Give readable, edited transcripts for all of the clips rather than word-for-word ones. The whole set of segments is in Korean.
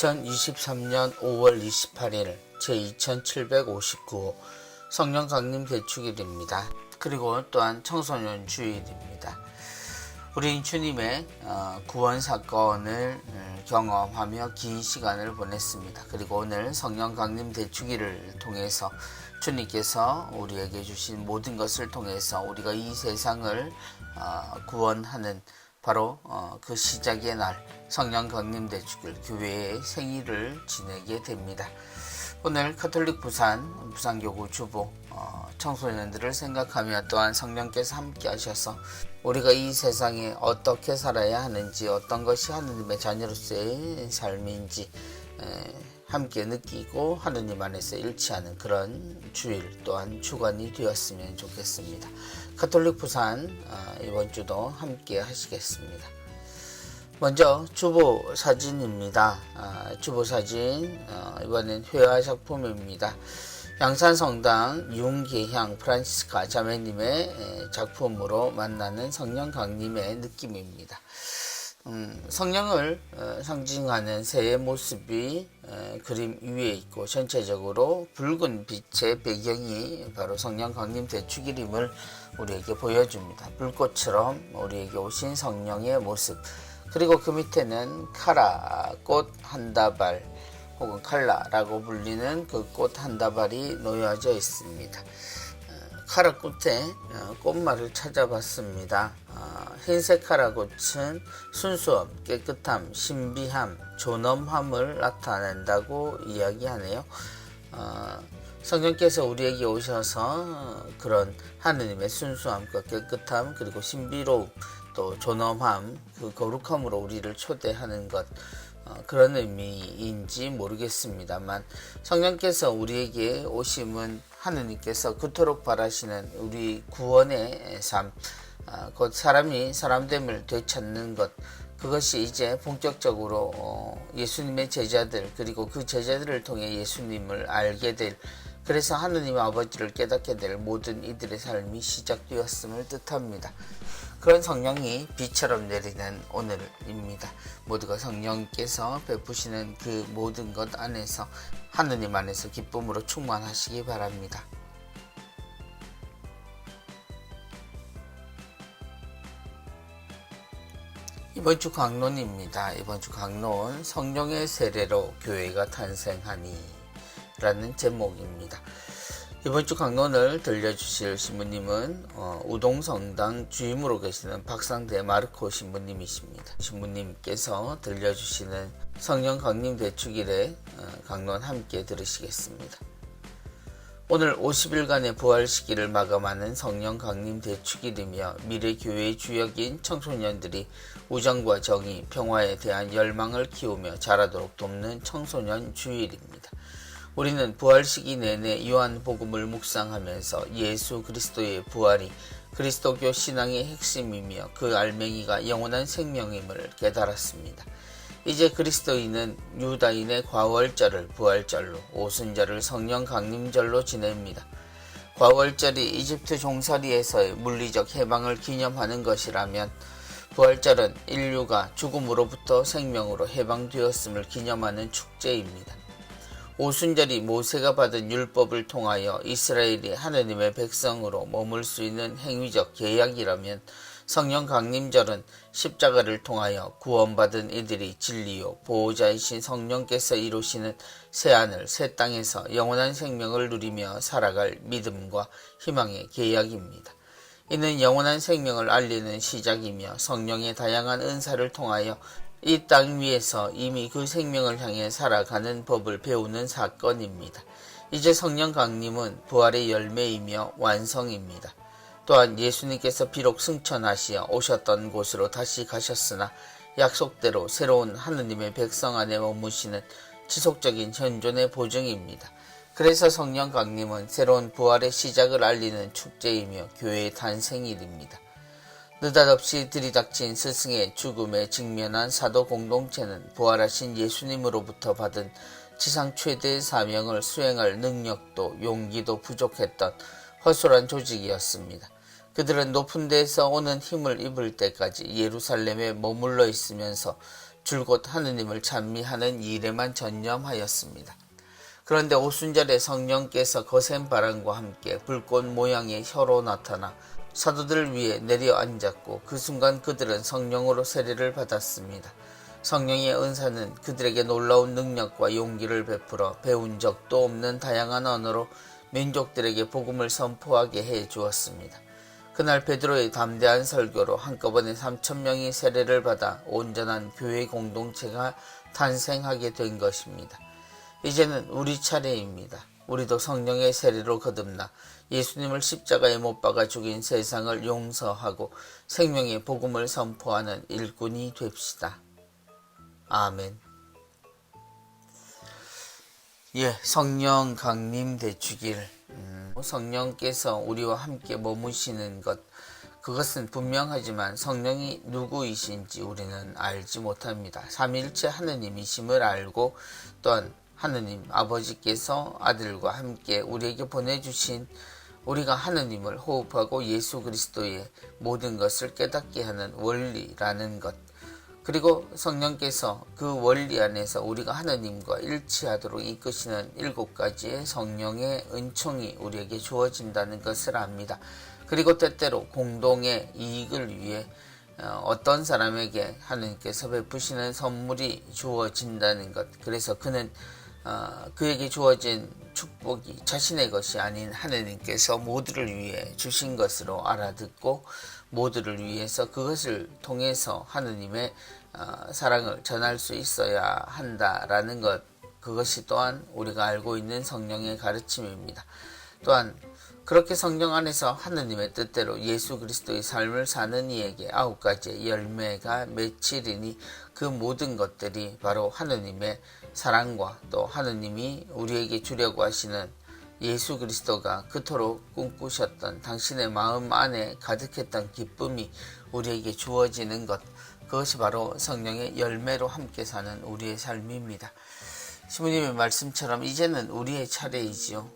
2023년 5월 28일 제2759호 성령 강림 대축일입니다. 그리고 또한 청소년 주일입니다. 우리 주님의 구원 사건을 경험하며 긴 시간을 보냈습니다. 그리고 오늘 성령 강림 대축일을 통해서 주님께서 우리에게 주신 모든 것을 통해서 우리가 이 세상을 구원하는 바로 그 시작의 날 성령 강림 대축일 교회의 생일을 지내게 됩니다. 오늘 가톨릭 부산교구 주보 청소년들을 생각하며 또한 성령께서 함께 하셔서 우리가 이 세상에 어떻게 살아야 하는지, 어떤 것이 하느님의 자녀로서의 삶인지 함께 느끼고 하느님 안에서 일치하는 그런 주일 또한 주간이 되었으면 좋겠습니다. 가톨릭 부산 이번 주도 함께 하시겠습니다. 먼저 주보 사진입니다. 주보 사진 이번엔 회화 작품입니다. 양산성당 윤계향 프란치스카 자매님의 작품으로 만나는 성령 강림의 느낌입니다. 성령을 상징하는 새의 모습이 그림 위에 있고 전체적으로 붉은 빛의 배경이 바로 성령 강림 대축일임을 우리에게 보여줍니다. 불꽃처럼 우리에게 오신 성령의 모습, 그리고 그 밑에는 카라 꽃 한 다발 혹은 칼라라고 불리는 그 꽃 한 다발이 놓여져 있습니다. 카라 꽃에 꽃말을 찾아봤습니다. 흰색 카라 꽃은 순수함, 깨끗함, 신비함, 존엄함을 나타낸다고 이야기하네요. 성령께서 우리에게 오셔서 그런 하느님의 순수함과 깨끗함, 그리고 신비로움, 또 존엄함, 그 거룩함으로 우리를 초대하는 것, 그런 의미인지 모르겠습니다만 성령께서 우리에게 오심은 하느님께서 그토록 바라시는 우리 구원의 삶, 곧 사람이 사람됨을 되찾는 것, 그것이 이제 본격적으로 예수님의 제자들, 그리고 그 제자들을 통해 예수님을 알게 될, 그래서 하느님 아버지를 깨닫게 될 모든 이들의 삶이 시작되었음을 뜻합니다. 그런 성령이 비처럼 내리는 오늘입니다. 모두가 성령께서 베푸시는 그 모든 것 안에서 하느님 안에서 기쁨으로 충만하시기 바랍니다. 이번 주 강론입니다. 이번 주 강론 성령의 세례로 교회가 탄생하니 라는 제목입니다. 이번 주 강론을 들려주실 신부님은 우동성당 주임으로 계시는 박상대 마르코 신부님이십니다. 신부님께서 들려주시는 성령 강림 대축일의 강론 함께 들으시겠습니다. 오늘 50일간의 부활 시기를 마감하는 성령 강림 대축일이며 미래 교회의 주역인 청소년들이 우정과 정의, 평화에 대한 열망을 키우며 자라도록 돕는 청소년 주일입니다. 우리는 부활 시기 내내 요한복음을 묵상하면서 예수 그리스도의 부활이 그리스도교 신앙의 핵심이며 그 알맹이가 영원한 생명임을 깨달았습니다. 이제 그리스도인은 유다인의 과월절을 부활절로, 오순절을 성령 강림절로 지냅니다. 과월절이 이집트 종살이에서의 물리적 해방을 기념하는 것이라면 부활절은 인류가 죽음으로부터 생명으로 해방되었음을 기념하는 축제입니다. 오순절이 모세가 받은 율법을 통하여 이스라엘이 하느님의 백성으로 머물 수 있는 행위적 계약이라면 성령 강림절은 십자가를 통하여 구원받은 이들이 진리요 보호자이신 성령께서 이루시는 새하늘 새 땅에서 영원한 생명을 누리며 살아갈 믿음과 희망의 계약입니다. 이는 영원한 생명을 알리는 시작이며 성령의 다양한 은사를 통하여 이 땅 위에서 이미 그 생명을 향해 살아가는 법을 배우는 사건입니다. 이제 성령 강림은 부활의 열매이며 완성입니다. 또한 예수님께서 비록 승천하시어 오셨던 곳으로 다시 가셨으나 약속대로 새로운 하느님의 백성 안에 머무시는 지속적인 현존의 보증입니다. 그래서 성령 강림은 새로운 부활의 시작을 알리는 축제이며 교회의 탄생일입니다. 느닷없이 들이닥친 스승의 죽음에 직면한 사도 공동체는 부활하신 예수님으로부터 받은 지상 최대의 사명을 수행할 능력도 용기도 부족했던 허술한 조직이었습니다. 그들은 높은 데에서 오는 힘을 입을 때까지 예루살렘에 머물러 있으면서 줄곧 하느님을 찬미하는 일에만 전념하였습니다. 그런데 오순절에 성령께서 거센 바람과 함께 불꽃 모양의 혀로 나타나 사도들 위에 내려앉았고 그 순간 그들은 성령으로 세례를 받았습니다. 성령의 은사는 그들에게 놀라운 능력과 용기를 베풀어 배운 적도 없는 다양한 언어로 민족들에게 복음을 선포하게 해 주었습니다. 그날 베드로의 담대한 설교로 한꺼번에 3,000명이 세례를 받아 온전한 교회 공동체가 탄생하게 된 것입니다. 이제는 우리 차례입니다. 우리도 성령의 세례로 거듭나 예수님을 십자가에 못 박아 죽인 세상을 용서하고 생명의 복음을 선포하는 일꾼이 됩시다. 아멘. 성령 강림 되주길. 성령께서 우리와 함께 머무시는 것, 그것은 분명하지만 성령이 누구이신지 우리는 알지 못합니다. 삼위일체 하느님이심을 알고 또한 하느님 아버지께서 아들과 함께 우리에게 보내주신 우리가 하느님을 호흡하고 예수 그리스도의 모든 것을 깨닫게 하는 원리라는 것, 그리고 성령께서 그 원리 안에서 우리가 하느님과 일치하도록 이끄시는 7가지의 성령의 은총이 우리에게 주어진다는 것을 압니다. 그리고 때때로 공동의 이익을 위해 어떤 사람에게 하느님께서 베푸시는 선물이 주어진다는 것, 그래서 그는 그에게 주어진 축복이 자신의 것이 아닌 하느님께서 모두를 위해 주신 것으로 알아듣고 모두를 위해서 그것을 통해서 하느님의 사랑을 전할 수 있어야 한다라는 것, 그것이 또한 우리가 알고 있는 성령의 가르침입니다. 또한 그렇게 성령 안에서 하느님의 뜻대로 예수 그리스도의 삶을 사는 이에게 9가지의 열매가 맺히리니 그 모든 것들이 바로 하느님의 사랑과 또 하느님이 우리에게 주려고 하시는 예수 그리스도가 그토록 꿈꾸셨던 당신의 마음 안에 가득했던 기쁨이 우리에게 주어지는 것, 그것이 바로 성령의 열매로 함께 사는 우리의 삶입니다. 시부님의 말씀처럼 이제는 우리의 차례이지요.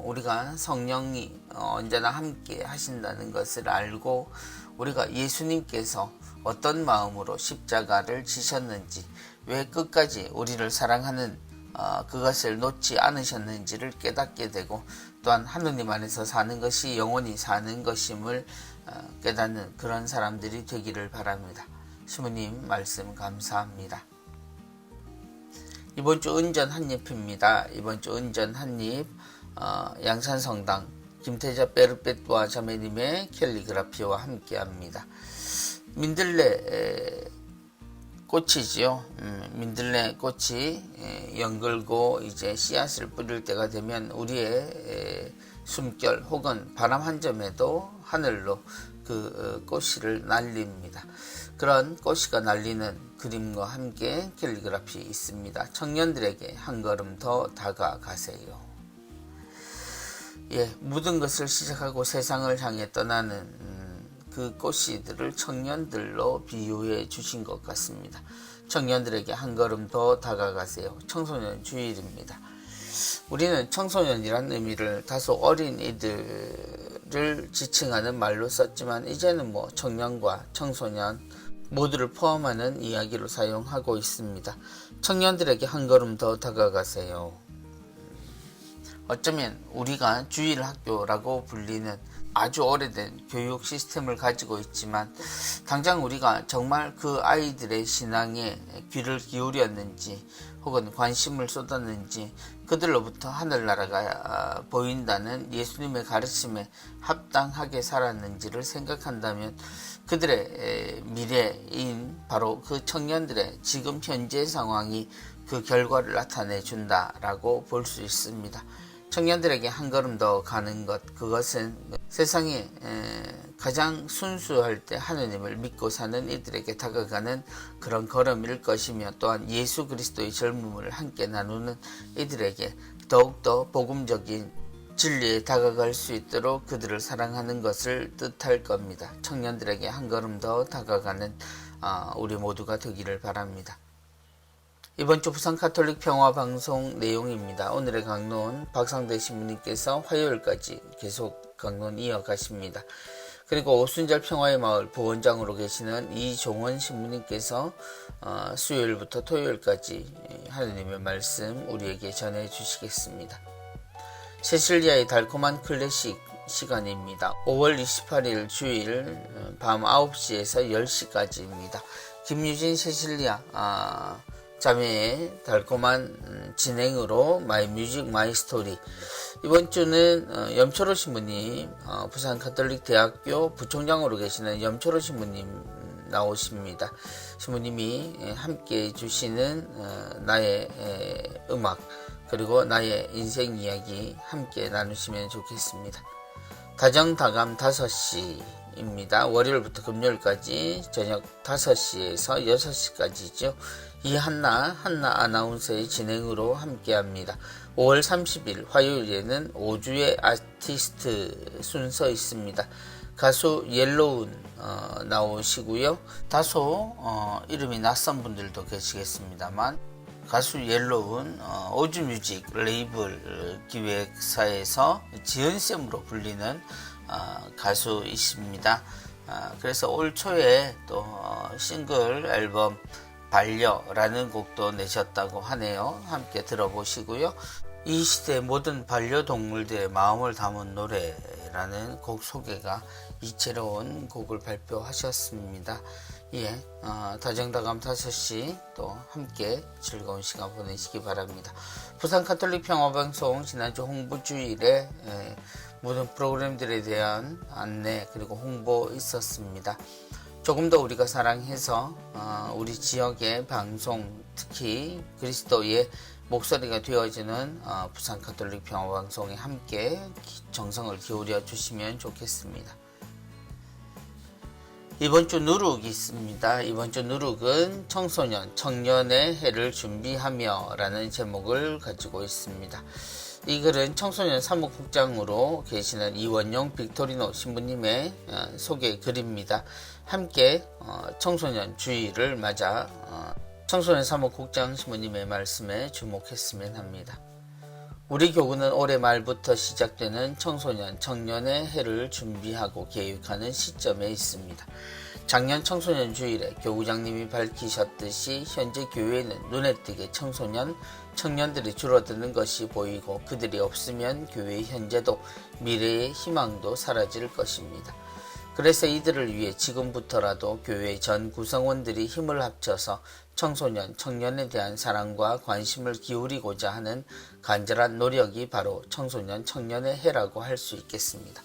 우리가 성령이 언제나 함께 하신다는 것을 알고 우리가 예수님께서 어떤 마음으로 십자가를 지셨는지, 왜 끝까지 우리를 사랑하는 그것을 놓지 않으셨는지를 깨닫게 되고 또한 하느님 안에서 사는 것이 영원히 사는 것임을 깨닫는 그런 사람들이 되기를 바랍니다. 시부님 말씀 감사합니다. 이번 주 은전 한입입니다. 이번 주 은전 한입 양산성당 김태자 베르베뚜아 자매님의 캘리그라피와 함께합니다. 민들레 꽃이지요. 민들레 꽃이 연글고 이제 씨앗을 뿌릴 때가 되면 우리의 숨결 혹은 바람 한 점에도 하늘로 그 꽃이를 날립니다. 그런 꽃이가 날리는 그림과 함께 캘리그라피 있습니다. 청년들에게 한 걸음 더 다가가세요. 모든 것을 시작하고 세상을 향해 떠나는 그 꽃씨들을 청년들로 비유해 주신 것 같습니다. 청년들에게 한 걸음 더 다가가세요. 청소년 주일입니다. 우리는 청소년이라는 의미를 다소 어린이들을 지칭하는 말로 썼지만 이제는 청년과 청소년 모두를 포함하는 이야기로 사용하고 있습니다. 청년들에게 한 걸음 더 다가가세요. 어쩌면 우리가 주일학교라고 불리는 아주 오래된 교육 시스템을 가지고 있지만 당장 우리가 정말 그 아이들의 신앙에 귀를 기울였는지 혹은 관심을 쏟았는지 그들로부터 하늘나라가 보인다는 예수님의 가르침에 합당하게 살았는지를 생각한다면 그들의 미래인 바로 그 청년들의 지금 현재 상황이 그 결과를 나타내 준다라고 볼 수 있습니다. 청년들에게 한 걸음 더 가는 것, 그것은 세상에 가장 순수할 때 하느님을 믿고 사는 이들에게 다가가는 그런 걸음일 것이며 또한 예수 그리스도의 젊음을 함께 나누는 이들에게 더욱더 복음적인 진리에 다가갈 수 있도록 그들을 사랑하는 것을 뜻할 겁니다. 청년들에게 한 걸음 더 다가가는 우리 모두가 되기를 바랍니다. 이번 주 부산가톨릭 평화방송 내용입니다. 오늘의 강론 박상대 신부님께서 화요일까지 계속 강론 이어가십니다. 그리고 오순절 평화의 마을 부원장으로 계시는 이종원 신부님께서 수요일부터 토요일까지 하느님의 말씀 우리에게 전해 주시겠습니다. 세실리아의 달콤한 클래식 시간입니다. 5월 28일 주일 밤 9시에서 10시까지입니다. 김유진 세실리아 자매의 달콤한 진행으로 마이 뮤직 마이 스토리. 이번 주는 염초로 신부님, 부산 가톨릭대학교 부총장으로 계시는 염초로 신부님 나오십니다. 신부님이 함께 해주시는 나의 음악 그리고 나의 인생 이야기 함께 나누시면 좋겠습니다. 다정다감 5시입니다. 월요일부터 금요일까지 저녁 5시에서 6시까지죠. 이한나 아나운서의 진행으로 함께합니다. 5월 30일 화요일에는 5주의 아티스트 순서 있습니다. 가수 옐로운 나오시고요. 다소 이름이 낯선 분들도 계시겠습니다만 가수 옐로운 오즈뮤직 레이블 기획사에서 지은쌤으로 불리는 가수이십니다. 그래서 올 초에 또 싱글 앨범 반려라는 곡도 내셨다고 하네요. 함께 들어보시고요. 이 시대의 모든 반려동물들의 마음을 담은 노래라는 곡 소개가 이채로운 곡을 발표하셨습니다. 예, 다정다감 5시 또 함께 즐거운 시간 보내시기 바랍니다. 부산 가톨릭 평화방송 지난주 홍보주일에 모든 프로그램들에 대한 안내 그리고 홍보 있었습니다. 조금 더 우리가 사랑해서 우리 지역의 방송 특히 그리스도의 목소리가 되어지는 부산 가톨릭 평화방송에 함께 정성을 기울여 주시면 좋겠습니다. 이번 주 누룩이 있습니다. 이번 주 누룩은 청소년, 청년의 해를 준비하며 라는 제목을 가지고 있습니다. 이 글은 청소년 사무국장으로 계시는 이원용 빅토리노 신부님의 소개 글입니다. 함께 청소년 주일을 맞아 청소년 사무국장 신부님의 말씀에 주목했으면 합니다. 우리 교구는 올해 말부터 시작되는 청소년, 청년의 해를 준비하고 계획하는 시점에 있습니다. 작년 청소년 주일에 교구장님이 밝히셨듯이 현재 교회에는 눈에 띄게 청소년, 청년들이 줄어드는 것이 보이고 그들이 없으면 교회의 현재도 미래의 희망도 사라질 것입니다. 그래서 이들을 위해 지금부터라도 교회 전 구성원들이 힘을 합쳐서 청소년, 청년에 대한 사랑과 관심을 기울이고자 하는 간절한 노력이 바로 청소년, 청년의 해라고 할 수 있겠습니다.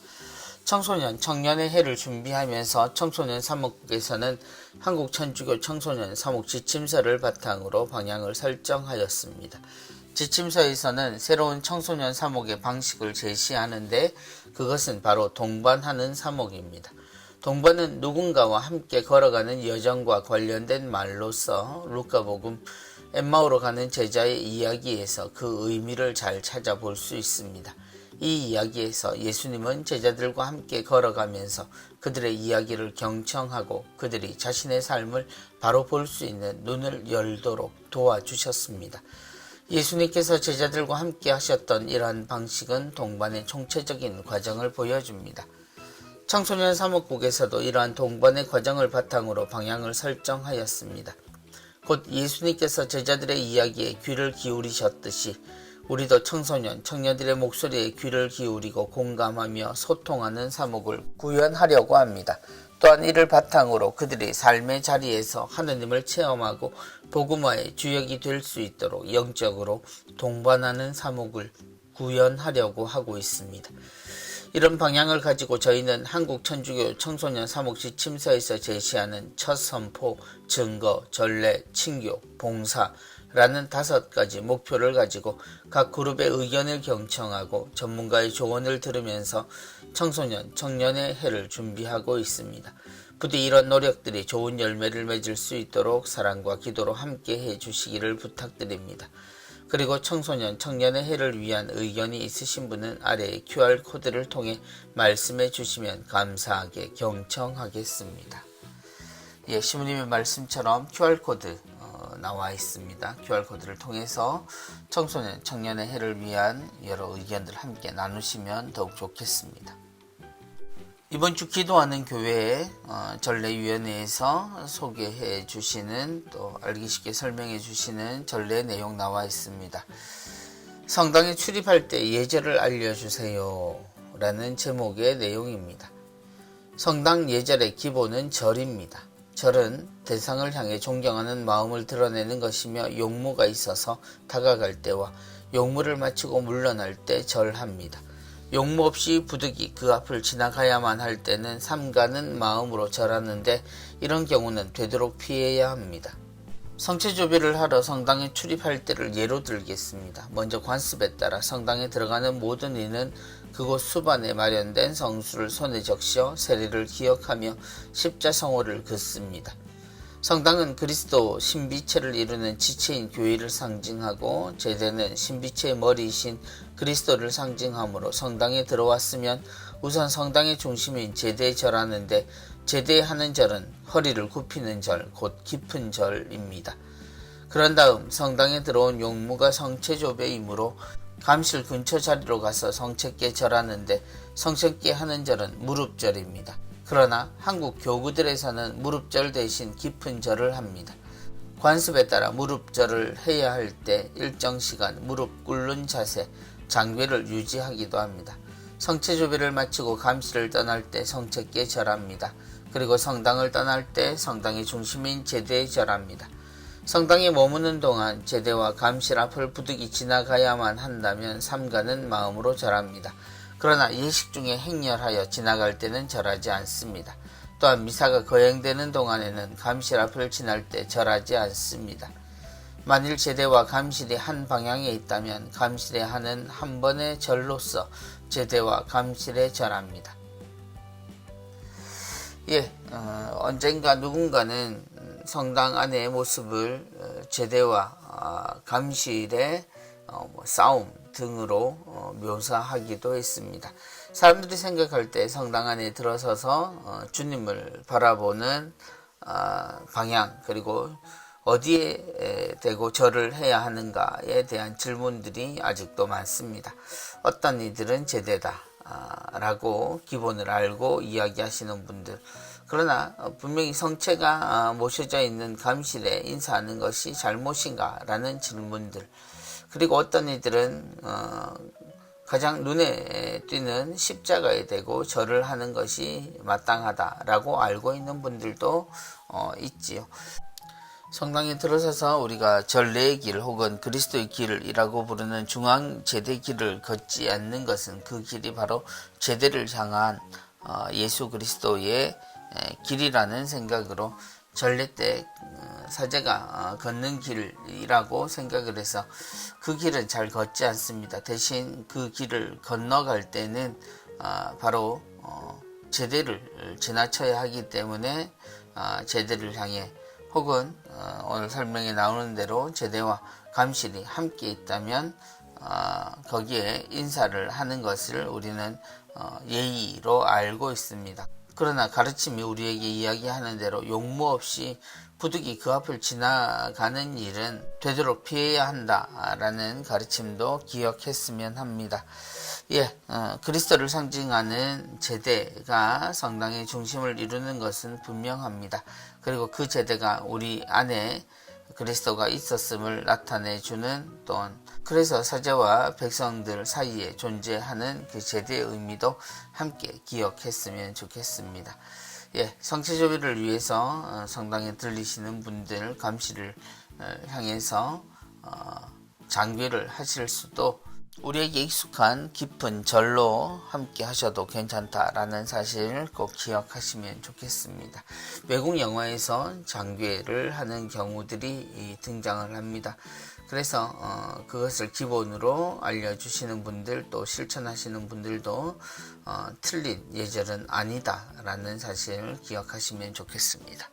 청소년, 청년의 해를 준비하면서 청소년 사목국에서는 한국천주교 청소년 사목 지침서를 바탕으로 방향을 설정하였습니다. 지침서에서는 새로운 청소년 사목의 방식을 제시하는데 그것은 바로 동반하는 사목입니다. 동반은 누군가와 함께 걸어가는 여정과 관련된 말로서 루카복음 엠마오로 가는 제자의 이야기에서 그 의미를 잘 찾아볼 수 있습니다. 이 이야기에서 예수님은 제자들과 함께 걸어가면서 그들의 이야기를 경청하고 그들이 자신의 삶을 바로 볼 수 있는 눈을 열도록 도와주셨습니다. 예수님께서 제자들과 함께 하셨던 이러한 방식은 동반의 총체적인 과정을 보여줍니다. 청소년 사목국에서도 이러한 동반의 과정을 바탕으로 방향을 설정하였습니다. 곧 예수님께서 제자들의 이야기에 귀를 기울이셨듯이 우리도 청소년, 청년들의 목소리에 귀를 기울이고 공감하며 소통하는 사목을 구현하려고 합니다. 또한 이를 바탕으로 그들이 삶의 자리에서 하느님을 체험하고 복음화의 주역이 될 수 있도록 영적으로 동반하는 사목을 구현하려고 하고 있습니다. 이런 방향을 가지고 저희는 한국천주교 청소년 사목 지침서에서 제시하는 첫 선포, 증거, 전례, 친교, 봉사라는 5가지 목표를 가지고 각 그룹의 의견을 경청하고 전문가의 조언을 들으면서 청소년, 청년의 해를 준비하고 있습니다. 부디 이런 노력들이 좋은 열매를 맺을 수 있도록 사랑과 기도로 함께 해주시기를 부탁드립니다. 그리고 청소년, 청년의 해를 위한 의견이 있으신 분은 아래의 QR코드를 통해 말씀해 주시면 감사하게 경청하겠습니다. 예, 시부님의 말씀처럼 QR코드 나와 있습니다. QR코드를 통해서 청소년, 청년의 해를 위한 여러 의견들 함께 나누시면 더욱 좋겠습니다. 이번 주 기도하는 교회 전례위원회에서 소개해 주시는, 또 알기 쉽게 설명해 주시는 전례 내용 나와 있습니다. 성당에 출입할 때 예절을 알려주세요 라는 제목의 내용입니다. 성당 예절의 기본은 절입니다. 절은 대상을 향해 존경하는 마음을 드러내는 것이며 용무가 있어서 다가갈 때와 용무를 마치고 물러날 때 절합니다. 용무 없이 부득이 그 앞을 지나가야만 할 때는 삼가는 마음으로 절하는데, 이런 경우는 되도록 피해야 합니다. 성체조비를 하러 성당에 출입할 때를 예로 들겠습니다. 먼저 관습에 따라 성당에 들어가는 모든 이는 그곳 수반에 마련된 성수를 손에 적셔 세례를 기억하며 십자성호를 긋습니다. 성당은 그리스도 신비체를 이루는 지체인 교회를 상징하고, 제대는 신비체의 머리이신 그리스도를 상징하므로 성당에 들어왔으면 우선 성당의 중심인 제대에 절하는데, 제대하는 절은 허리를 굽히는 절, 곧 깊은 절입니다. 그런 다음 성당에 들어온 용무가 성체조배이므로 감실 근처 자리로 가서 성체께 절하는데, 성체께 하는 절은 무릎절입니다. 그러나 한국 교구들에서는 무릎절 대신 깊은 절을 합니다. 관습에 따라 무릎절을 해야 할 때 일정 시간 무릎 꿇는 자세, 장괴를 유지하기도 합니다. 성체조배를 마치고 감시를 떠날 때 성체께 절합니다. 그리고 성당을 떠날 때 성당의 중심인 제대에 절합니다. 성당에 머무는 동안 제대와 감실 앞을 부득이 지나가야만 한다면 삼가는 마음으로 절합니다. 그러나 예식 중에 행렬하여 지나갈 때는 절하지 않습니다. 또한 미사가 거행되는 동안에는 감실 앞을 지날 때 절하지 않습니다. 만일 제대와 감실이 한 방향에 있다면 감실에 하는 한 번의 절로서 제대와 감실에 절합니다. 언젠가 누군가는 성당 안의 모습을 제대와 감실의 싸움 등으로 묘사하기도 했습니다. 사람들이 생각할 때 성당 안에 들어서서 주님을 바라보는 방향, 그리고 어디에 대고 절을 해야 하는가에 대한 질문들이 아직도 많습니다. 어떤 이들은 제대다 라고 기본을 알고 이야기하시는 분들, 그러나 분명히 성체가 모셔져 있는 감실에 인사하는 것이 잘못인가 라는 질문들, 그리고 어떤 이들은 가장 눈에 띄는 십자가에 대고 절을 하는 것이 마땅하다라고 알고 있는 분들도 있지요. 성당에 들어서서 우리가 전례의 길 혹은 그리스도의 길이라고 부르는 중앙 제대 길을 걷지 않는 것은, 그 길이 바로 제대를 향한 예수 그리스도의 길이라는 생각으로 전례 때 사제가 걷는 길이라고 생각을 해서 그 길은 잘 걷지 않습니다. 대신 그 길을 건너갈 때는 바로 제대를 지나쳐야 하기 때문에 제대를 향해, 혹은 오늘 설명에 나오는 대로 제대와 감실이 함께 있다면 거기에 인사를 하는 것을 우리는 예의로 알고 있습니다. 그러나 가르침이 우리에게 이야기하는 대로 용무 없이 부득이 그 앞을 지나가는 일은 되도록 피해야 한다라는 가르침도 기억했으면 합니다. 그리스도를 상징하는 제대가 성당의 중심을 이루는 것은 분명합니다. 그리고 그 제대가 우리 안에 그리스도가 있었음을 나타내주는, 또한 그래서 사제와 백성들 사이에 존재하는 그 제대의 의미도 함께 기억했으면 좋겠습니다. 성체조비를 위해서 성당에 들리시는 분들, 감시를 향해서 장괴를 하실 수도, 우리에게 익숙한 깊은 절로 함께 하셔도 괜찮다라는 사실을 꼭 기억하시면 좋겠습니다. 외국 영화에서 장괴를 하는 경우들이 등장을 합니다. 그래서 그것을 기본으로 알려주시는 분들, 또 실천하시는 분들도 틀린 예절은 아니다라는 사실을 기억하시면 좋겠습니다.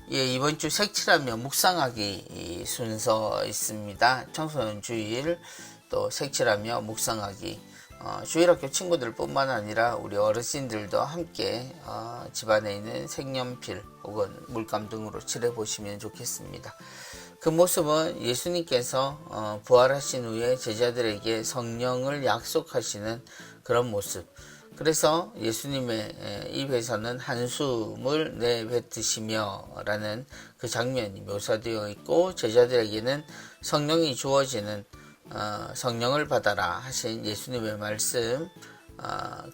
이번 주 색칠하며 묵상하기 순서 있습니다. 청소년 주일, 또 색칠하며 묵상하기, 주일학교 친구들 뿐만 아니라 우리 어르신들도 함께 집안에 있는 색연필 혹은 물감 등으로 칠해 보시면 좋겠습니다. 그 모습은 예수님께서 부활하신 후에 제자들에게 성령을 약속하시는 그런 모습. 그래서 예수님의 입에서는 한숨을 내뱉으시며 라는 그 장면이 묘사되어 있고, 제자들에게는 성령이 주어지는 성령을 받아라 하신 예수님의 말씀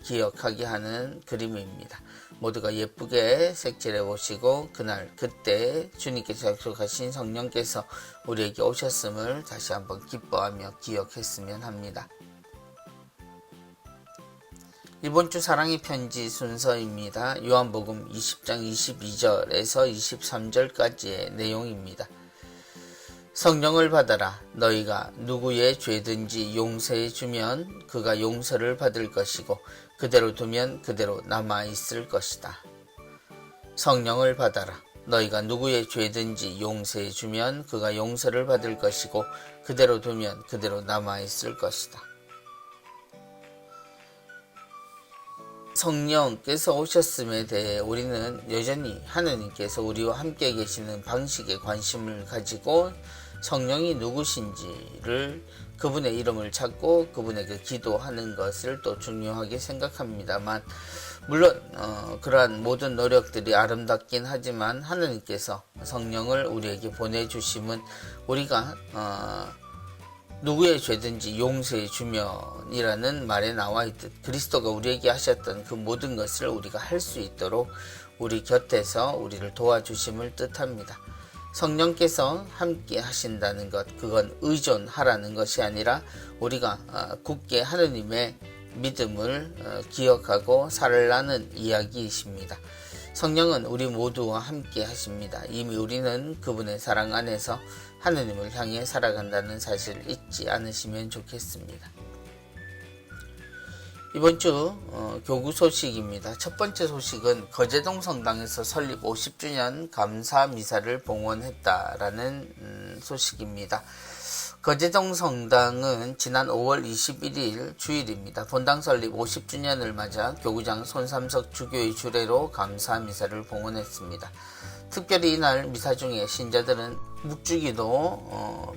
기억하게 하는 그림입니다. 모두가 예쁘게 색칠해 보시고 그때 주님께서 약속하신 성령께서 우리에게 오셨음을 다시 한번 기뻐하며 기억했으면 합니다. 이번 주 사랑의 편지 순서입니다. 요한복음 20장 22절에서 23절까지의 내용입니다. 성령을 받아라. 너희가 누구의 죄든지 용서해 주면 그가 용서를 받을 것이고 그대로 두면 그대로 남아있을 것이다. 성령을 받아라. 너희가 누구의 죄든지 용서해 주면 그가 용서를 받을 것이고 그대로 두면 그대로 남아있을 것이다. 성령께서 오셨음에 대해 우리는 여전히 하느님께서 우리와 함께 계시는 방식에 관심을 가지고 성령이 누구신지를, 그분의 이름을 찾고 그분에게 기도하는 것을 또 중요하게 생각합니다만, 물론 그러한 모든 노력들이 아름답긴 하지만 하느님께서 성령을 우리에게 보내주심은 우리가 누구의 죄든지 용서해 주면이라는 말에 나와 있듯 그리스도가 우리에게 하셨던 그 모든 것을 우리가 할 수 있도록 우리 곁에서 우리를 도와주심을 뜻합니다. 성령께서 함께 하신다는 것, 그건 의존하라는 것이 아니라 우리가 굳게 하느님의 믿음을 기억하고 살라는 이야기이십니다. 성령은 우리 모두와 함께 하십니다. 이미 우리는 그분의 사랑 안에서 하느님을 향해 살아간다는 사실을 잊지 않으시면 좋겠습니다. 이번 주 교구 소식입니다. 첫 번째 소식은 거제동 성당에서 설립 50주년 감사 미사를 봉헌했다라는 소식입니다. 거제동 성당은 지난 5월 21일 주일입니다. 본당 설립 50주년을 맞아 교구장 손삼석 주교의 주례로 감사 미사를 봉헌했습니다. 특별히 이날 미사 중에 신자들은 묵주기도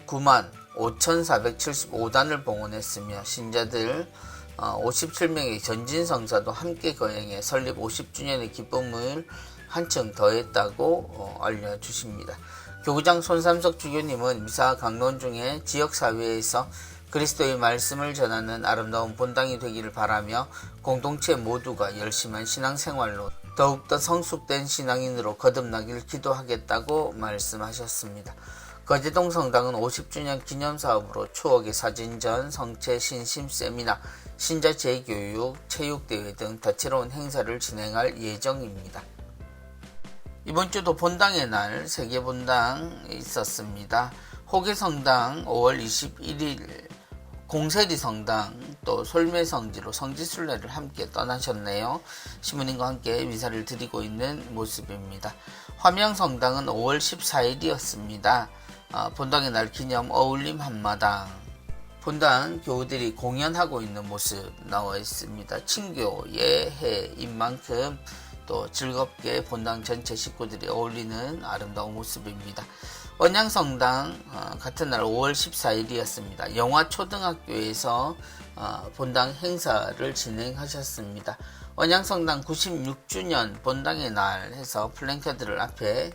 109만 5,475단을 봉헌했으며 신자들 57명의 전진성사도 함께 거행해 설립 50주년의 기쁨을 한층 더했다고 알려주십니다. 교구장 손삼석 주교님은 미사 강론 중에 지역사회에서 그리스도의 말씀을 전하는 아름다운 본당이 되기를 바라며 공동체 모두가 열심한 신앙생활로 더욱더 성숙된 신앙인으로 거듭나길 기도하겠다고 말씀하셨습니다. 거제동 성당은 50주년 기념사업으로 추억의 사진전, 성체 신심 세미나, 신자 재교육, 체육대회 등 다채로운 행사를 진행할 예정입니다. 이번 주도 본당의 날 세계본당 있었습니다. 호계성당 5월 21일, 공세리 성당, 또 솔매성지로 성지순례를 함께 떠나셨네요. 시부님과 함께 미사를 드리고 있는 모습입니다. 화명성당은 5월 14일이었습니다. 본당의 날 기념 어울림 한마당, 본당 교우들이 공연하고 있는 모습 나와 있습니다. 친교의 해인 만큼 또 즐겁게 본당 전체 식구들이 어울리는 아름다운 모습입니다. 원양성당 같은 날 5월 14일이었습니다. 영화초등학교에서 본당 행사를 진행하셨습니다. 원양성당 96주년 본당의 날 해서 플랜카드를 앞에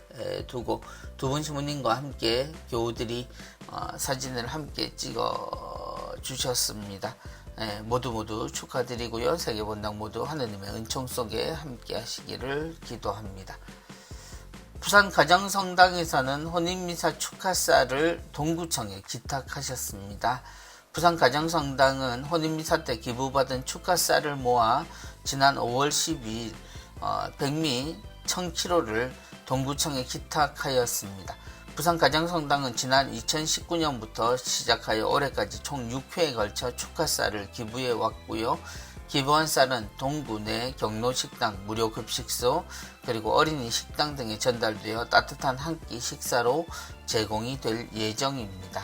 두고 두 분 시부님과 함께 교우들이 사진을 함께 찍어 주셨습니다. 모두 축하드리고요. 세계본당 모두 하느님의 은총 속에 함께 하시기를 기도합니다. 부산 가정성당에서는 혼인미사 축하사를 동구청에 기탁하셨습니다. 부산 가정성당은 혼인미사 때 기부받은 축하사를 모아 지난 5월 12일 백미 1000kg를 동구청에 기탁하였습니다. 부산 가정성당은 지난 2019년부터 시작하여 올해까지 총 6회에 걸쳐 축하쌀을 기부해 왔고요. 기부한 쌀은 동구 내 경로식당, 무료급식소, 그리고 어린이 식당 등에 전달되어 따뜻한 한 끼 식사로 제공이 될 예정입니다.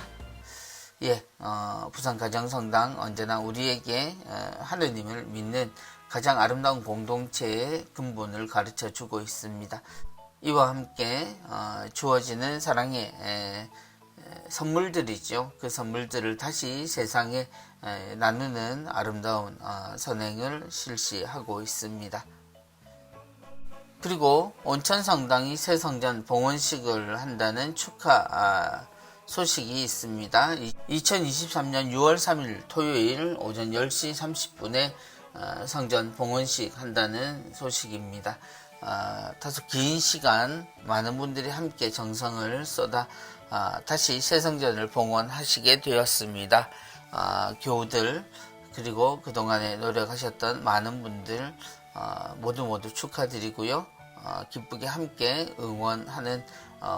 부산 가정성당 언제나 우리에게 하느님을 믿는 가장 아름다운 공동체의 근본을 가르쳐 주고 있습니다. 이와 함께 주어지는 사랑의 선물들이죠. 그 선물들을 다시 세상에 나누는 아름다운 선행을 실시하고 있습니다. 그리고 온천성당이 새 성전 봉헌식을 한다는 축하 소식이 있습니다. 2023년 6월 3일 토요일 오전 10시 30분에 성전 봉헌식 한다는 소식입니다. 다소 긴 시간 많은 분들이 함께 정성을 쏟아 다시 새 성전을 봉헌하시게 되었습니다. 교우들 그리고 그동안에 노력하셨던 많은 분들 모두 축하드리고요. 기쁘게 함께 응원하는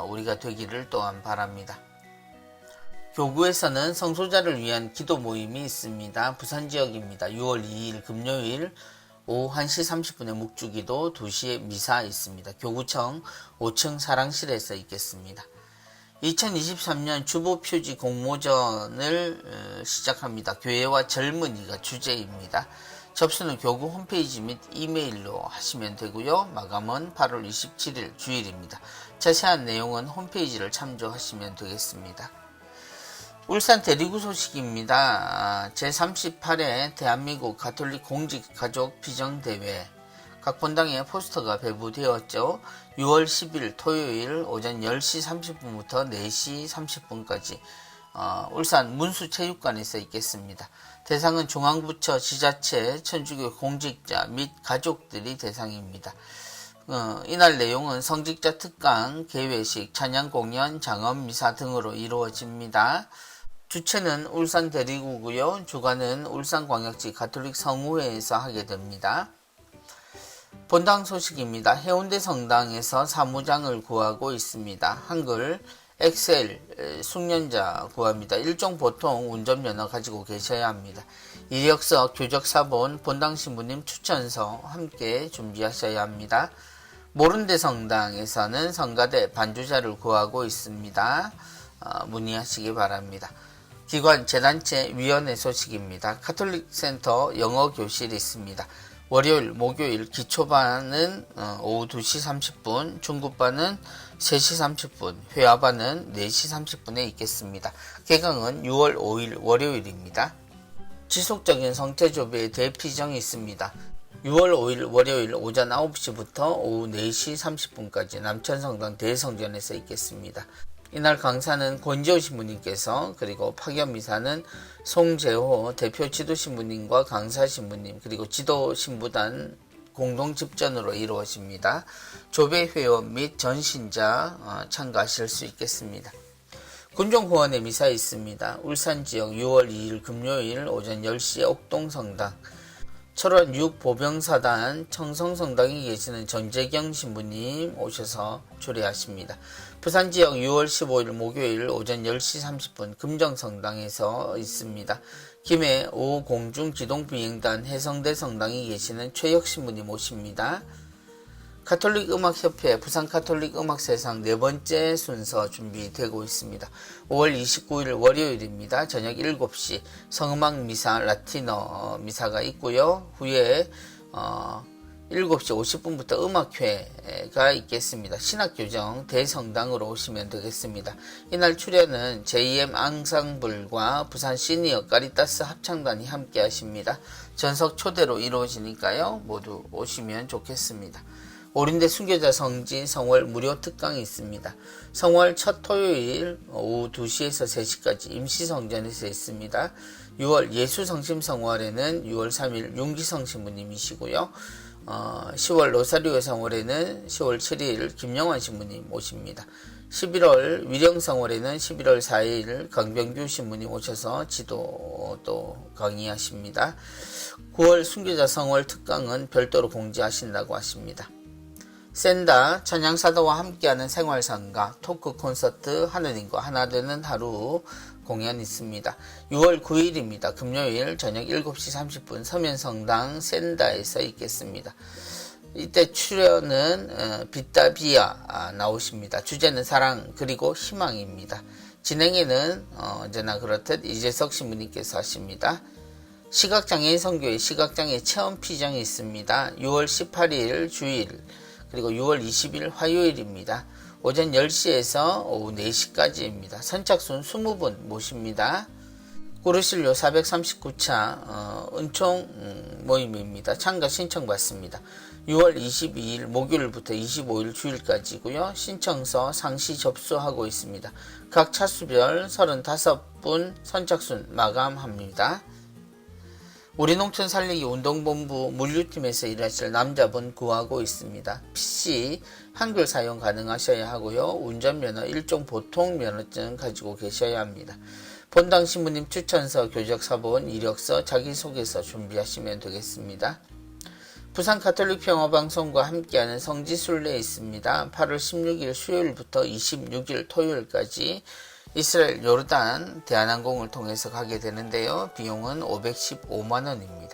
우리가 되기를 또한 바랍니다. 교구에서는 성소자를 위한 기도 모임이 있습니다. 부산 지역입니다. 6월 2일 금요일 오후 1시 30분에 묵주기도 2시에 미사 있습니다. 교구청 5층 사랑실에서 있겠습니다. 2023년 주보표지 공모전을 시작합니다. 교회와 젊은이가 주제입니다. 접수는 교구 홈페이지 및 이메일로 하시면 되고요. 마감은 8월 27일 주일입니다. 자세한 내용은 홈페이지를 참조하시면 되겠습니다. 울산 대리구 소식입니다. 제38회 대한민국 가톨릭 공직가족 비정대회 각 본당에 포스터가 배부되었죠. 6월 10일 토요일 오전 10시 30분부터 4시 30분까지 울산 문수체육관에서 있겠습니다. 대상은 중앙부처, 지자체, 천주교 공직자 및 가족들이 대상입니다. 이날 내용은 성직자 특강, 개회식, 찬양 공연, 장엄 미사 등으로 이루어집니다. 주최는 울산 대리구고요. 주관은 울산광역시 가톨릭 성우회에서 하게 됩니다. 본당 소식입니다. 해운대 성당에서 사무장을 구하고 있습니다. 한글, 엑셀, 숙련자 구합니다. 일종 보통 운전면허 가지고 계셔야 합니다. 이력서, 교적사본, 본당 신부님 추천서 함께 준비하셔야 합니다. 모른대 성당에서는 성가대 반주자를 구하고 있습니다. 문의하시기 바랍니다. 기관, 재단체, 위원회 소식입니다. 카톨릭 센터 영어 교실이 있습니다. 월요일, 목요일 기초반은 오후 2시 30분, 중급반은 3시 30분, 회화반은 4시 30분에 있겠습니다. 개강은 6월 5일 월요일입니다. 지속적인 성태조배의 대피정이 있습니다. 6월 5일 월요일 오전 9시부터 오후 4시 30분까지 남천성당 대성전에서 있겠습니다. 이날 강사는 권지호 신부님께서 그리고 파견미사는 송재호 대표 지도신부님과 강사신부님 그리고 지도신부단 공동집전으로 이루어집니다. 조배회원 및 전신자 참가하실 수 있겠습니다. 군종후원의 미사 있습니다. 울산지역 6월 2일 금요일 오전 10시에 옥동성당 철원 6 보병사단 청성성당에 계시는 전재경 신부님 오셔서 초대하십니다. 부산지역 6월 15일 목요일 오전 10시 30분 금정성당에서 있습니다. 김해 5 공중기동비행단 해성대 성당에 계시는 최혁 신부님 오십니다. 가톨릭음악협회 부산가톨릭음악세상 4번째 순서 준비되고 있습니다. 5월 29일 월요일입니다. 저녁 7시 성음악 미사 라틴어 미사가 있고요. 후에 7시 50분부터 음악회가 있겠습니다. 신학교정 대성당으로 오시면 되겠습니다. 이날 출연은 JM 앙상블과 부산 시니어 까리따스 합창단이 함께 하십니다. 전석 초대로 이루어지니까요. 모두 오시면 좋겠습니다. 오린대 순교자 성지 성월 무료 특강이 있습니다. 성월 첫 토요일 오후 2시에서 3시까지 임시성전에서 있습니다. 6월 예수성심 성월에는 6월 3일 윤기성 신부님이시고요. 10월 로사리오 성월에는 10월 7일 김영환 신부님 오십니다. 11월 위령성월에는 11월 4일 강병규 신부님 오셔서 지도도 강의하십니다. 9월 순교자 성월 특강은 별도로 공지하신다고 하십니다. 샌다 찬양사도와 함께하는 생활상가 토크 콘서트 하느님과 하나 되는 하루 공연 있습니다. 6월 9일입니다. 금요일 저녁 7시 30분 서면성당 샌다에서 있겠습니다. 이때 출연은 빗다비아 나오십니다. 주제는 사랑 그리고 희망입니다. 진행에는 언제나 그렇듯 이재석 신부님께서 하십니다. 시각장애인 선교회 시각장애 체험 피정이 있습니다. 6월 18일 주일 그리고 6월 20일 화요일입니다. 오전 10시에서 오후 4시까지입니다. 선착순 20분 모십니다. 꾸르실료 439차 은총 모임입니다. 참가 신청받습니다. 6월 22일 목요일부터 25일 주일까지고요. 신청서 상시 접수하고 있습니다. 각 차수별 35분 선착순 마감합니다. 우리 농촌 살리기 운동본부 물류팀에서 일하실 남자분 구하고 있습니다. PC 한글 사용 가능하셔야 하고요. 운전면허 1종 보통 면허증 가지고 계셔야 합니다. 본당 신부님 추천서, 교적사본, 이력서, 자기소개서 준비하시면 되겠습니다. 부산 가톨릭 평화방송과 함께하는 성지순례 있습니다. 8월 16일 수요일부터 26일 토요일까지 이스라엘 요르단 대한항공을 통해서 가게 되는데요. 비용은 515만원입니다.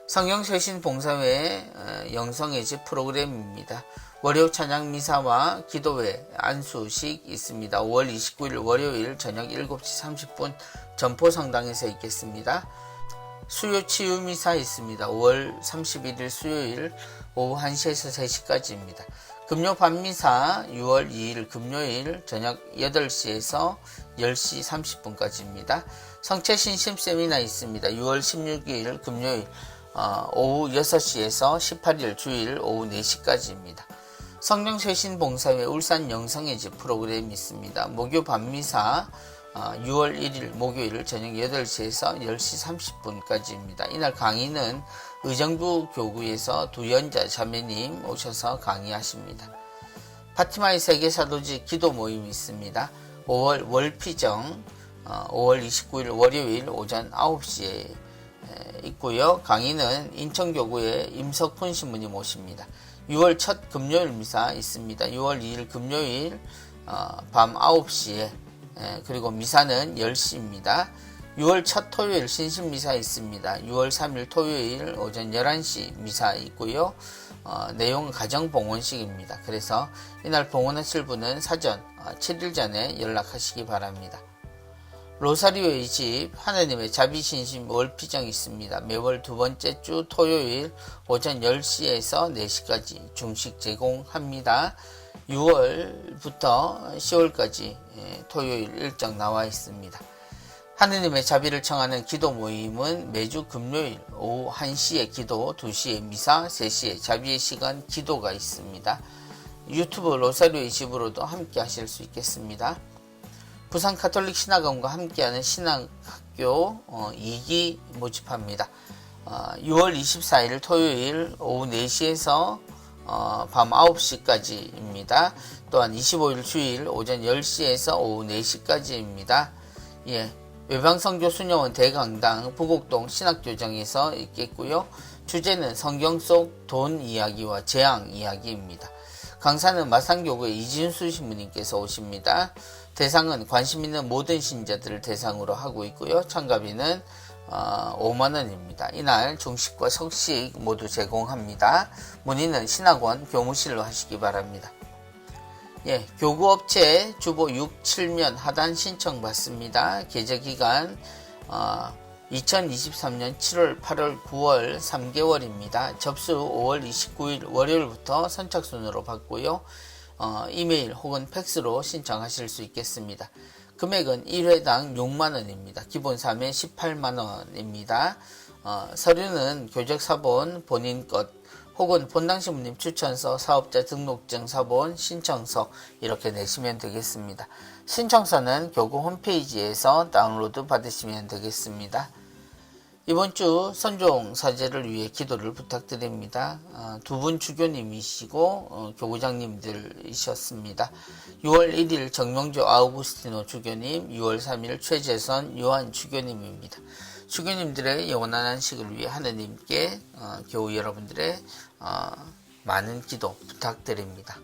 성경쇄신 봉사회 영성의 집 프로그램입니다. 월요 찬양 미사와 기도회 안수식 있습니다. 5월 29일 월요일 저녁 7시 30분 전포성당에서 있겠습니다. 수요 치유 미사 있습니다. 5월 31일 수요일 오후 1시에서 3시까지입니다. 금요 밤미사 6월 2일 금요일 저녁 8시에서 10시 30분까지입니다. 성체신심 세미나 있습니다. 6월 16일 금요일 오후 6시에서 18일 주일 오후 4시까지입니다. 성령쇄신 봉사회 울산 영성의 집 프로그램이 있습니다. 목요 밤미사 6월 1일 목요일 저녁 8시에서 10시 30분까지입니다. 이날 강의는 의정부 교구에서 두연자 자매님 오셔서 강의하십니다. 파티마의 세계사도지 기도 모임이 있습니다. 5월 월피정 5월 29일 월요일 오전 9시에 있고요. 강의는 인천교구의 임석훈 신부님 오십니다. 6월 첫 금요일 미사 있습니다. 6월 2일 금요일 밤 9시에 그리고 미사는 10시입니다. 6월 첫 토요일 신신미사 있습니다. 6월 3일 토요일 오전 11시 미사 있고요. 내용은 가정봉헌식입니다. 그래서 이날 봉헌하실 분은 사전 7일 전에 연락하시기 바랍니다. 로사리오의 집 하느님의 자비신심 월피정 있습니다. 매월 두 번째 주 토요일 오전 10시에서 4시까지 중식 제공합니다. 6월부터 10월까지 토요일 일정 나와 있습니다. 하느님의 자비를 청하는 기도 모임은 매주 금요일 오후 1시에 기도, 2시에 미사, 3시에 자비의 시간 기도가 있습니다. 유튜브 로사리오의 집으로도 함께 하실 수 있겠습니다. 부산 가톨릭 신학원과 함께하는 신학학교 2기 모집합니다. 6월 24일 토요일 오후 4시에서 밤 9시까지입니다. 또한 25일 주일 오전 10시에서 오후 4시까지입니다. 외방선교 수녀원 대강당 부곡동 신학교장에서 있겠고요. 주제는 성경 속 돈 이야기와 재앙 이야기입니다. 강사는 마산교구의 이진수 신부님께서 오십니다. 대상은 관심 있는 모든 신자들을 대상으로 하고 있고요. 참가비는 5만원입니다. 이날 중식과 석식 모두 제공합니다. 문의는 신학원 교무실로 하시기 바랍니다. 교구업체 주보 6, 7면 하단 신청 받습니다. 계좌기간 2023년 7월, 8월, 9월 3개월입니다. 접수 5월 29일 월요일부터 선착순으로 받고요. 이메일 혹은 팩스로 신청하실 수 있겠습니다. 금액은 1회당 6만원입니다. 기본 3회 18만원입니다. 서류는 교적사본 본인 것 혹은 본당신부님 추천서, 사업자 등록증 사본, 신청서 이렇게 내시면 되겠습니다. 신청서는 교구 홈페이지에서 다운로드 받으시면 되겠습니다. 이번 주 선종 사제를 위해 기도를 부탁드립니다. 두 분 주교님이시고 교구장님들이셨습니다. 6월 1일 정명조 아우구스티노 주교님, 6월 3일 최재선 요한 주교님입니다. 주교님들의 영원한 안식을 위해 하느님께 교우 여러분들의 많은 기도 부탁드립니다.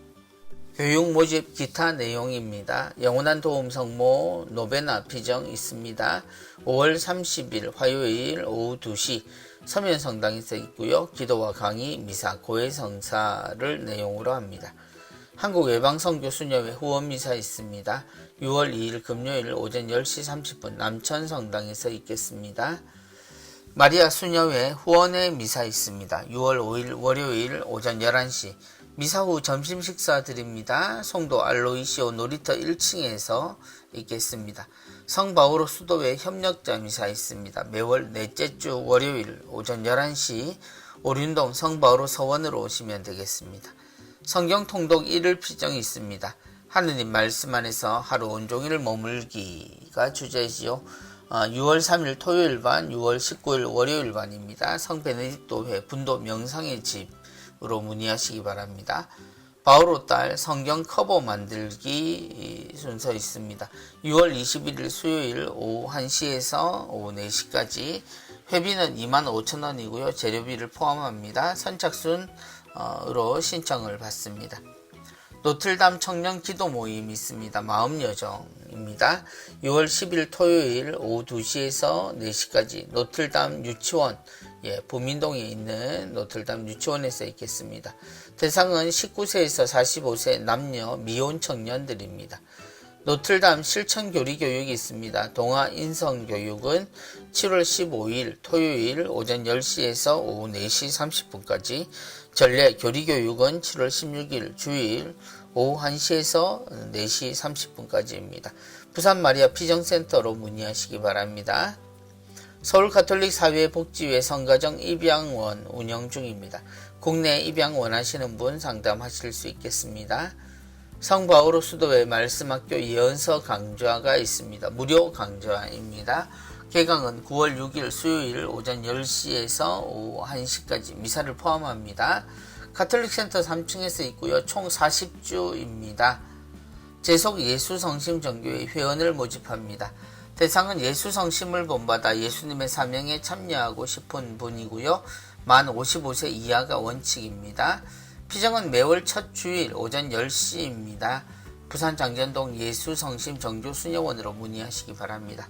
교육 모집 기타 내용입니다. 영원한 도움 성모 노베나 피정 있습니다. 5월 30일 화요일 오후 2시 서면성당에서 있고요. 기도와 강의, 미사, 고해성사를 내용으로 합니다. 한국외방선교수녀회 후원미사 있습니다. 6월 2일 금요일 오전 10시 30분 남천성당에서 있겠습니다. 마리아 수녀회 후원의 미사 있습니다. 6월 5일 월요일 오전 11시 미사 후 점심 식사 드립니다. 송도 알로이시오 놀이터 1층에서 있겠습니다. 성바오로 수도회 협력자 미사 있습니다. 매월 넷째 주 월요일 오전 11시 오륜동 성바오로 서원으로 오시면 되겠습니다. 성경 통독 1일 피정이 있습니다. 하느님 말씀 안에서 하루 온종일 머물기가 주제지요. 6월 3일 토요일 반, 6월 19일 월요일 반입니다. 성베네딕토회 분도 명상의 집으로 문의하시기 바랍니다. 바오로 딸 성경 커버 만들기 순서 있습니다. 6월 21일 수요일 오후 1시에서 오후 4시까지 회비는 25,000원이고요. 재료비를 포함합니다. 선착순으로 신청을 받습니다. 노틀담 청년 기도 모임 있습니다. 마음여정입니다. 6월 10일 토요일 오후 2시에서 4시까지 노틀담 유치원, 보민동에 있는 노틀담 유치원에서 있겠습니다. 대상은 19세에서 45세 남녀 미혼 청년들입니다. 노틀담 실천교리 교육이 있습니다. 동아 인성교육은 7월 15일 토요일 오전 10시에서 오후 4시 30분까지, 전래 교리교육은 7월 16일 주일 오후 1시에서 4시 30분까지입니다. 부산 마리아 피정센터로 문의하시기 바랍니다. 서울가톨릭사회복지회 성가정 입양원 운영 중입니다. 국내 입양 원하시는 분 상담하실 수 있겠습니다. 성바오로 수도회 말씀학교 예언서 강좌가 있습니다. 무료 강좌입니다. 개강은 9월 6일 수요일 오전 10시에서 오후 1시까지 미사를 포함합니다. 가톨릭센터 3층에서 있고요. 총 40주입니다. 재속 예수성심정교회 회원을 모집합니다. 대상은 예수성심을 본받아 예수님의 사명에 참여하고 싶은 분이고요. 만 55세 이하가 원칙입니다. 피정은 매월 첫 주일 오전 10시입니다. 부산 장전동 예수성심 정교수녀원으로 문의하시기 바랍니다.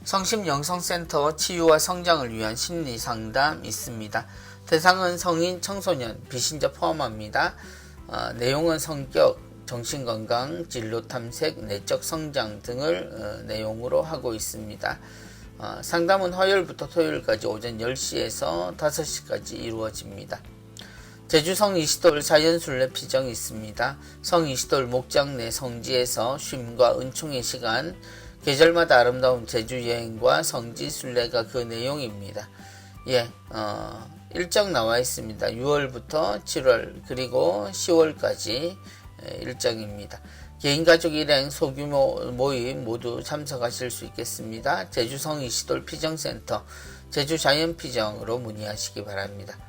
성심영성센터 치유와 성장을 위한 심리상담 있습니다. 대상은 성인, 청소년, 비신자 포함합니다. 내용은 성격, 정신건강, 진로탐색, 내적 성장 등을 내용으로 하고 있습니다. 상담은 화요일부터 토요일까지 오전 10시에서 5시까지 이루어집니다. 제주 성이시돌 자연순례 피정이 있습니다. 성이시돌 목장 내 성지에서 쉼과 은총의 시간, 계절마다 아름다운 제주 여행과 성지 순례가 그 내용입니다. 일정 나와 있습니다. 6월부터 7월 그리고 10월까지 일정입니다. 개인가족 일행 소규모 모임 모두 참석하실 수 있겠습니다. 제주 성이시돌 피정센터 제주 자연피정으로 문의하시기 바랍니다.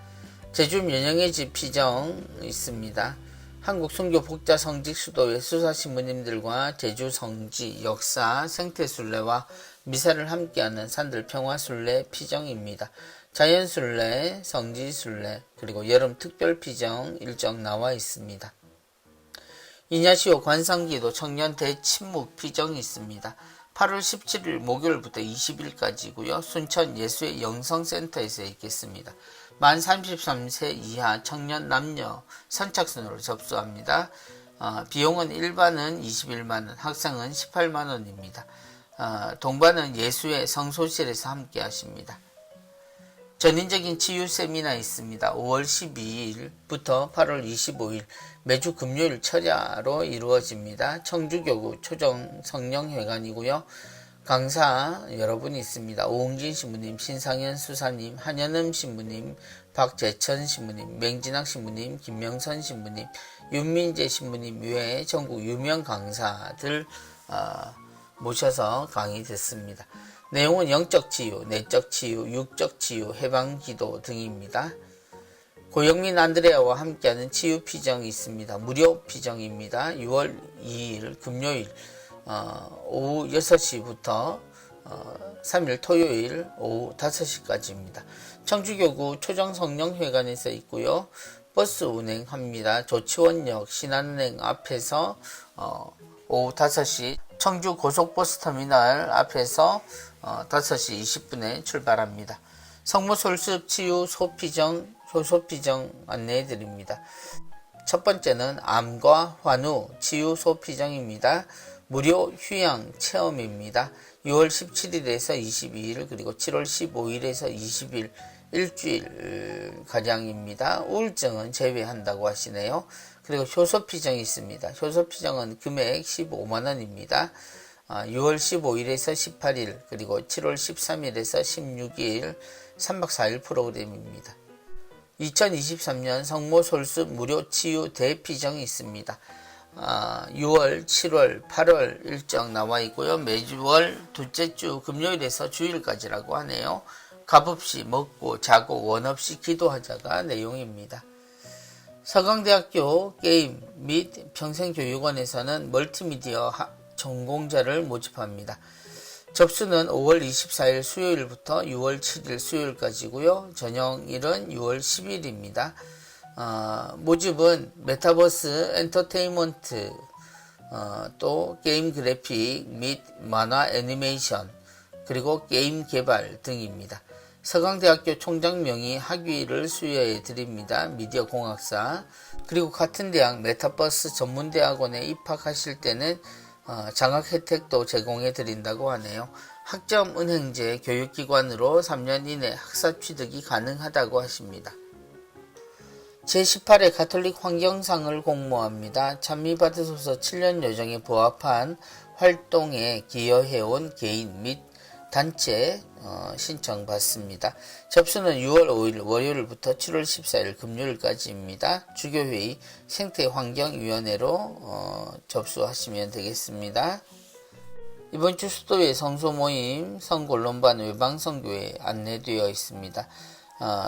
제주 면영의 집 피정 있습니다. 한국 순교 복자 성직 수도회 수사신부님들과 제주 성지, 역사, 생태순례와 미사를 함께하는 산들 평화순례 피정입니다. 자연순례, 성지순례, 그리고 여름 특별 피정 일정 나와 있습니다. 이냐시오 관상기도 청년 대침묵 피정이 있습니다. 8월 17일 목요일부터 20일까지고요. 순천 예수의 영성센터에서 있겠습니다. 만 33세 이하 청년 남녀 선착순으로 접수합니다. 비용은 일반은 21만원, 학생은 18만원입니다. 동반은 예수의 성소실에서 함께 하십니다. 전인적인 치유 세미나 있습니다. 5월 12일부터 8월 25일 매주 금요일 철야로 이루어집니다. 청주교구 초정 성령회관이고요. 강사 여러분이 있습니다. 오은진 신부님, 신상현 수사님, 한현음 신부님, 박재천 신부님, 맹진학 신부님, 김명선 신부님, 윤민재 신부님 외에 전국 유명 강사들 모셔서 강의 듣습니다. 내용은 영적 치유, 내적 치유, 육적 치유, 해방기도 등입니다. 고영민 안드레아와 함께하는 치유 피정이 있습니다. 무료 피정입니다. 6월 2일 금요일 오후 6시부터 3일 토요일 오후 5시까지입니다. 청주교구 초정성령회관에서 있고요. 버스 운행합니다. 조치원역 신한은행 앞에서 오후 5시, 청주 고속버스터미널 앞에서 5시 20분에 출발합니다. 성모솔습 치유 소피정, 효소피정 안내해 드립니다. 첫 번째는 암과 환우 치유 소피정입니다. 무료 휴양 체험입니다. 6월 17일에서 22일 그리고 7월 15일에서 20일 일주일 가량입니다. 우울증은 제외한다고 하시네요. 그리고 효소피정이 있습니다. 효소피정은 금액 15만원입니다. 6월 15일에서 18일, 그리고 7월 13일에서 16일 3박 4일 프로그램입니다. 2023년 성모솔수 무료 치유 대피정이 있습니다. 6월, 7월, 8월 일정 나와 있고요. 매주월 둘째 주 금요일에서 주일까지라고 하네요. 값없이 먹고 자고 원 없이 기도하자가 내용입니다. 서강대학교 게임 및 평생교육원에서는 멀티미디어 전공자를 모집합니다. 접수는 5월 24일 수요일부터 6월 7일 수요일까지고요. 전형일은 6월 10일입니다. 모집은 메타버스 엔터테인먼트, 또 게임 그래픽 및 만화 애니메이션, 그리고 게임 개발 등입니다. 서강대학교 총장명의 학위를 수여해 드립니다. 미디어 공학사. 그리고 같은 대학 메타버스 전문대학원에 입학하실 때는 장학 혜택도 제공해 드린다고 하네요. 학점 은행제 교육기관으로 3년 이내 학사 취득이 가능하다고 하십니다. 제18회 가톨릭 환경상을 공모합니다. 찬미받으소서 7년 여정에 부합한 활동에 기여해온 개인 및 단체 신청받습니다. 접수는 6월 5일 월요일부터 7월 14일 금요일까지입니다. 주교회의 생태환경위원회로 접수하시면 되겠습니다. 이번 주 수도의 성소 모임 성골론반 외방선교회 안내되어 있습니다.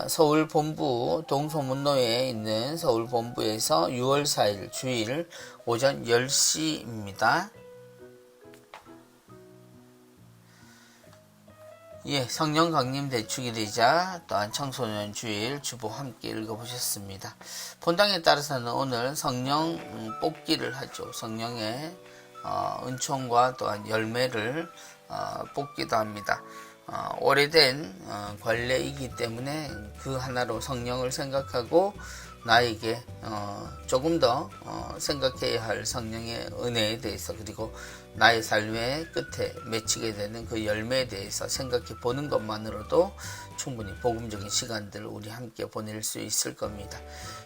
서울 본부 동소문로에 있는 서울 본부에서 6월 4일 주일 오전 10시입니다. 성령 강림 대축일이자 또한 청소년 주일 주보 함께 읽어보셨습니다. 본당에 따라서는 오늘 성령 뽑기를 하죠. 성령의 은총과 또한 열매를 뽑기도 합니다. 오래된 관례이기 때문에 그 하나로 성령을 생각하고 나에게 조금 더 생각해야 할 성령의 은혜에 대해서, 그리고 나의 삶의 끝에 맺히게 되는 그 열매에 대해서 생각해 보는 것만으로도 충분히 복음적인 시간들을 우리 함께 보낼 수 있을 겁니다.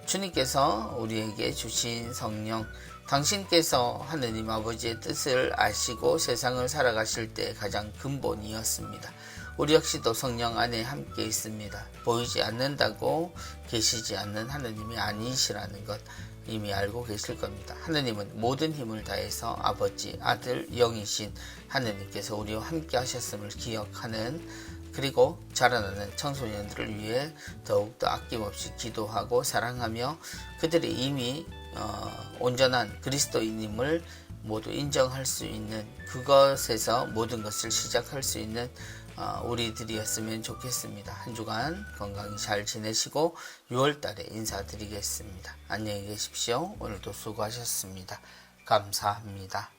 주님께서 우리에게 주신 성령, 당신께서 하느님 아버지의 뜻을 아시고 세상을 살아가실 때 가장 근본이었습니다. 우리 역시도 성령 안에 함께 있습니다. 보이지 않는다고 계시지 않는 하느님이 아니시라는 것 이미 알고 계실 겁니다. 하느님은 모든 힘을 다해서 아버지, 아들, 영이신 하느님께서 우리와 함께 하셨음을 기억하는, 그리고 자라나는 청소년들을 위해 더욱더 아낌없이 기도하고 사랑하며 그들이 이미 온전한 그리스도인임을 모두 인정할 수 있는, 그것에서 모든 것을 시작할 수 있는 우리들이었으면 좋겠습니다. 한 주간 건강히 잘 지내시고 6월달에 인사드리겠습니다. 안녕히 계십시오. 오늘도 수고하셨습니다. 감사합니다.